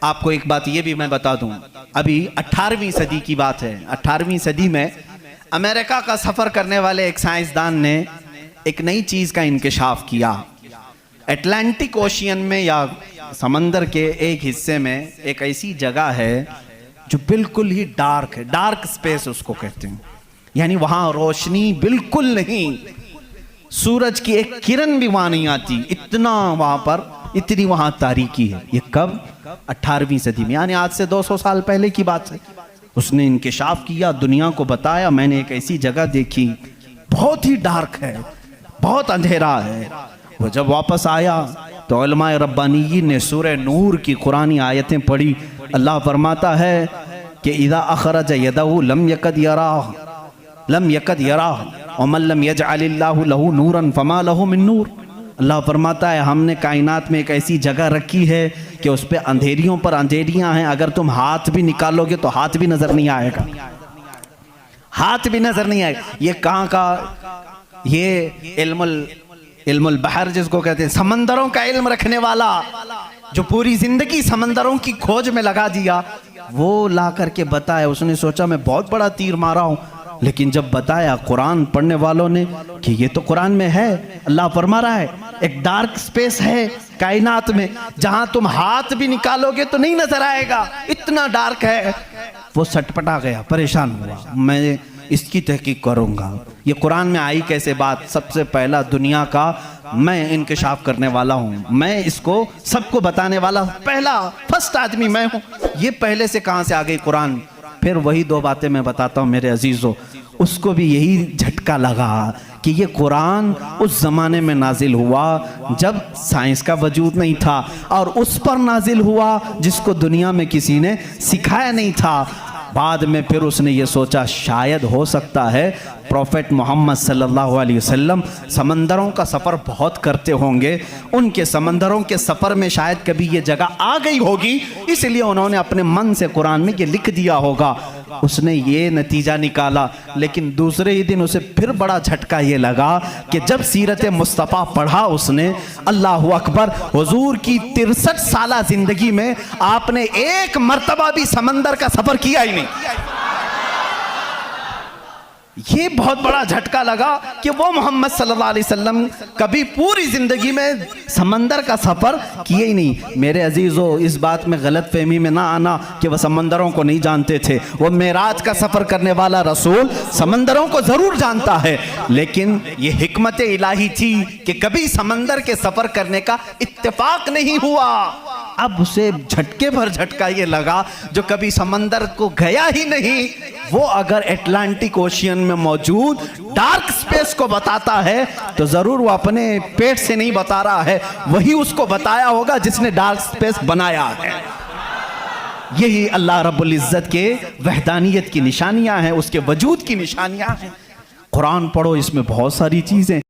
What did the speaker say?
آپ کو ایک بات یہ بھی میں بتا دوں، ابھی 18ویں صدی کی بات ہے، 18ویں صدی میں امریکہ کا سفر کرنے والے ایک سائنسدان نے ایک نئی چیز کا انکشاف کیا۔ اٹلانٹک اوشین میں یا سمندر کے ایک حصے میں ایک ایسی جگہ ہے جو بالکل ہی ڈارک ہے، ڈارک سپیس اس کو کہتے ہیں، یعنی وہاں روشنی بالکل نہیں، سورج کی ایک کرن بھی وہاں نہیں آتی، اتنا وہاں پر اتنی وہاں تاریکی ہے۔ یہ کب؟ 18ویں صدی میں، یعنی آج سے 200 سال پہلے کی بات ہے۔ اس نے انکشاف کیا، دنیا کو بتایا، میں نے ایک ایسی جگہ دیکھی، بہت ہی ڈارک ہے، بہت اندھیرا ہے۔ وہ جب واپس آیا تو علماء ربانیین نے سورہ نور کی قرآنی آیتیں پڑھی۔ اللہ فرماتا ہے کہ اذا اخرج یدہ لم یکد یراہ ومن لم یجعل اللہ لہ نورا فما لہ من نور۔ اللہ فرماتا ہے ہم نے کائنات میں ایک ایسی جگہ رکھی ہے کہ اس پہ اندھیریوں پر اندھیریاں ہیں، اگر تم ہاتھ بھی نکالو گے تو ہاتھ بھی نظر نہیں آئے گا، ہاتھ بھی نظر نہیں آئے گا۔ یہ کہاں کا؟ یہ علم البحر جس کو کہتے ہیں، سمندروں کا علم رکھنے والا، جو پوری زندگی سمندروں کی کھوج میں لگا دیا، وہ لا کر کے بتایا۔ اس نے سوچا میں بہت بڑا تیر مارا ہوں، لیکن جب بتایا قرآن پڑھنے والوں نے کہ یہ تو قرآن میں ہے، اللہ فرما رہا ہے ایک ڈارک سپیس ہے کائنات میں جہاں تم ہاتھ بھی نکالو گے تو نہیں نظر آئے گا، اتنا ڈارک ہے۔ وہ سٹپٹا گیا، پریشان ہوا، میں اس کی تحقیق کروں گا، یہ قرآن میں آئی کیسے بات؟ سب سے پہلا دنیا کا میں انکشاف کرنے والا ہوں، میں اس کو سب کو بتانے والا پہلا فرسٹ آدمی میں ہوں، یہ پہلے سے کہاں سے آ گئی قرآن؟ پھر وہی دو باتیں میں بتاتا ہوں میرے عزیزو، اس کو بھی یہی جھٹکا لگا کہ یہ قرآن اس زمانے میں نازل ہوا جب سائنس کا وجود نہیں تھا، اور اس پر نازل ہوا جس کو دنیا میں کسی نے سکھایا نہیں تھا۔ بعد میں پھر اس نے یہ سوچا شاید ہو سکتا ہے پروفیٹ محمد صلی اللہ علیہ وسلم سمندروں کا سفر بہت کرتے ہوں گے، ان کے سمندروں کے سفر میں شاید کبھی یہ جگہ آ گئی ہوگی، اس لیے انہوں نے اپنے من سے قرآن میں یہ لکھ دیا ہوگا۔ اس نے یہ نتیجہ نکالا، لیکن دوسرے ہی دن اسے پھر بڑا جھٹکا یہ لگا کہ جب سیرت مصطفیٰ پڑھا اس نے، اللہ اکبر، حضور کی 63 سالہ زندگی میں آپ نے ایک مرتبہ بھی سمندر کا سفر کیا ہی نہیں۔ یہ بہت بڑا جھٹکا لگا کہ وہ محمد صلی اللہ علیہ وسلم کبھی پوری زندگی میں سمندر کا سفر کیے ہی نہیں۔ میرے عزیزو، اس بات میں غلط فہمی میں نہ آنا کہ وہ سمندروں کو نہیں جانتے تھے، وہ معراج کا سفر کرنے والا رسول سمندروں کو ضرور جانتا ہے، لیکن یہ حکمت الہی تھی کہ کبھی سمندر کے سفر کرنے کا اتفاق نہیں ہوا۔ اب اسے جھٹکے بھر جھٹکا یہ لگا جو کبھی سمندر کو گیا ہی نہیں، وہ اگر اٹلانٹک اوشین میں موجود ڈارک سپیس کو بتاتا ہے تو ضرور وہ اپنے پیٹ سے نہیں بتا رہا ہے، وہی اس کو بتایا ہوگا جس نے ڈارک سپیس بنایا ہے۔ یہی اللہ رب العزت کے وحدانیت کی نشانیاں ہیں، اس کے وجود کی نشانیاں ہیں۔ قرآن پڑھو، اس میں بہت ساری چیزیں